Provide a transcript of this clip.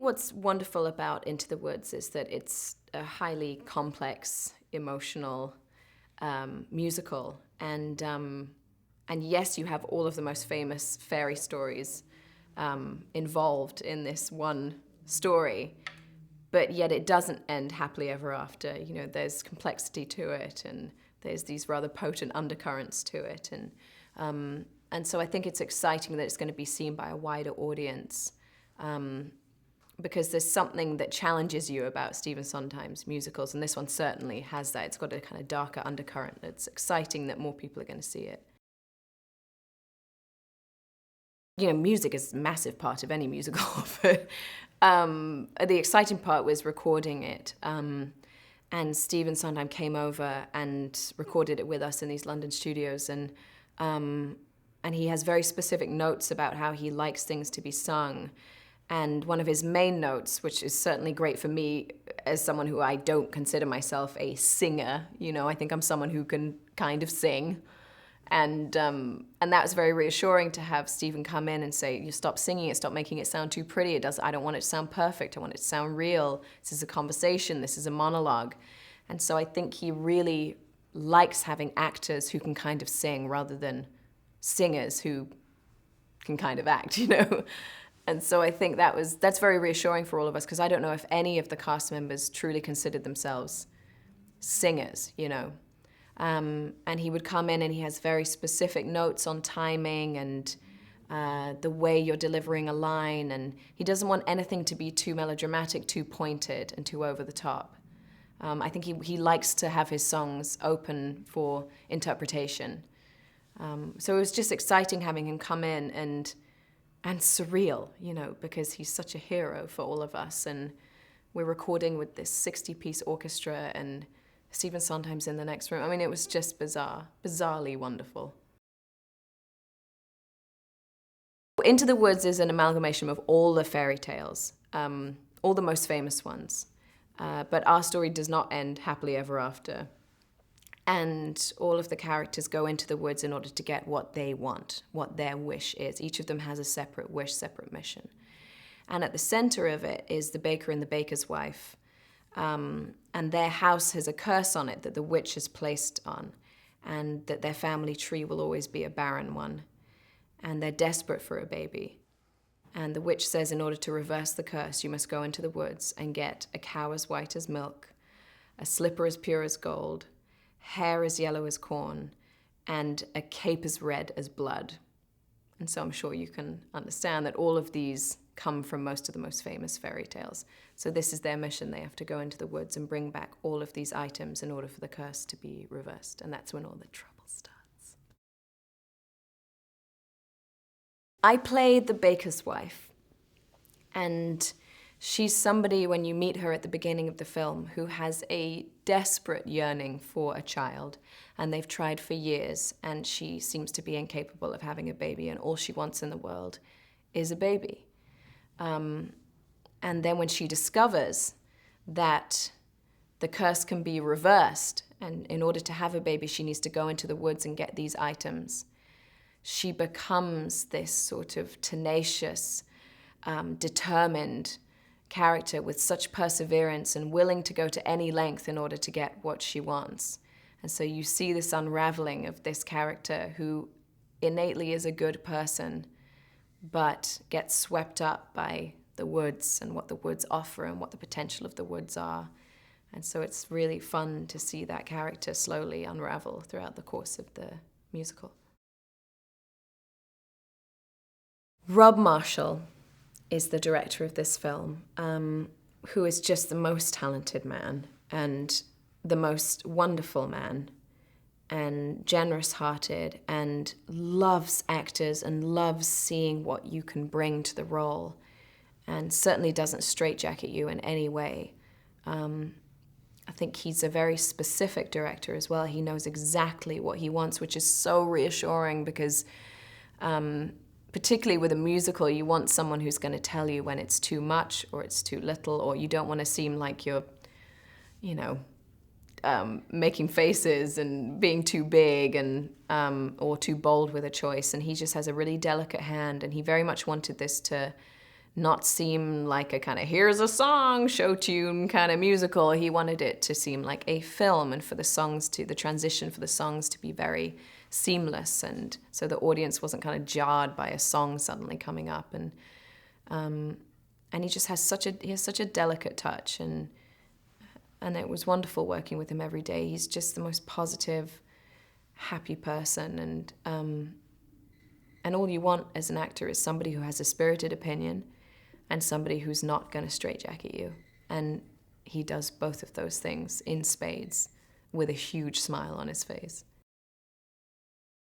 What's wonderful about Into the Woods is that it's a highly complex, emotional musical, and yes, you have all of the most famous fairy stories involved in this one story, but yet it doesn't end happily ever after. You know, there's complexity to it, and there's these rather potent undercurrents to it, and so I think it's exciting that it's going to be seen by a wider audience. Because there's something that challenges you about Stephen Sondheim's musicals, and this one certainly has that. It's got a kind of darker undercurrent. It's exciting that more people are going to see it. You know, music is a massive part of any musical, but the exciting part was recording it. And Stephen Sondheim came over and recorded it with us in these London studios, and he has very specific notes about how he likes things to be sung. And one of his main notes, which is certainly great for me as someone who I don't consider myself a singer, you know, I think I'm someone who can kind of sing. And that was very reassuring to have Stephen come in and say, you stop singing it, stop making it sound too pretty. I don't want it to sound perfect. I want it to sound real. This is a conversation. This is a monologue. And so I think he really likes having actors who can kind of sing rather than singers who can kind of act, you know. And so I think that's very reassuring for all of us, because I don't know if any of the cast members truly considered themselves singers, you know. And he would come in and he has very specific notes on timing and the way you're delivering a line, and he doesn't want anything to be too melodramatic, too pointed, and too over the top. I think he likes to have his songs open for interpretation. So it was just exciting having him come in and surreal, you know, because he's such a hero for all of us. And we're recording with this 60-piece orchestra, and Stephen Sondheim's in the next room. I mean, it was just bizarrely wonderful. Into the Woods is an amalgamation of all the fairy tales, all the most famous ones. But our story does not end happily ever after. And all of the characters go into the woods in order to get what they want, what their wish is. Each of them has a separate wish, separate mission. And at the center of it is the baker and the baker's wife. And their house has a curse on it that the witch has placed on, and that their family tree will always be a barren one. And they're desperate for a baby. And the witch says, in order to reverse the curse, you must go into the woods and get a cow as white as milk, a slipper as pure as gold, hair as yellow as corn, and a cape as red as blood. And so I'm sure you can understand that all of these come from most of the most famous fairy tales. So this is their mission. They have to go into the woods and bring back all of these items in order for the curse to be reversed. And that's when all the trouble starts. I played the baker's wife. And she's somebody, when you meet her at the beginning of the film, who has a desperate yearning for a child, and they've tried for years, and she seems to be incapable of having a baby, and all she wants in the world is a baby. And then when she discovers that the curse can be reversed, and in order to have a baby, she needs to go into the woods and get these items, she becomes this sort of tenacious, determined character with such perseverance and willing to go to any length in order to get what she wants. And so you see this unraveling of this character who innately is a good person, but gets swept up by the woods and what the woods offer and what the potential of the woods are. And so it's really fun to see that character slowly unravel throughout the course of the musical. Rob Marshall is the director of this film, who is just the most talented man and the most wonderful man and generous-hearted and loves actors and loves seeing what you can bring to the role and certainly doesn't straitjacket you in any way. I think he's a very specific director as well. He knows exactly what he wants, which is so reassuring because particularly with a musical, you want someone who's going to tell you when it's too much or it's too little, or you don't want to seem like you're, making faces and being too big and or too bold with a choice. And he just has a really delicate hand, and he very much wanted this to not seem like a kind of here's a song, show tune kind of musical. He wanted it to seem like a film, and for the transition for the songs to be very seamless, and so the audience wasn't kind of jarred by a song suddenly coming up. And he just has such a delicate touch, and it was wonderful working with him every day. He's just the most positive, happy person, and all you want as an actor is somebody who has a spirited opinion and somebody who's not going to straitjacket you. And he does both of those things in spades with a huge smile on his face.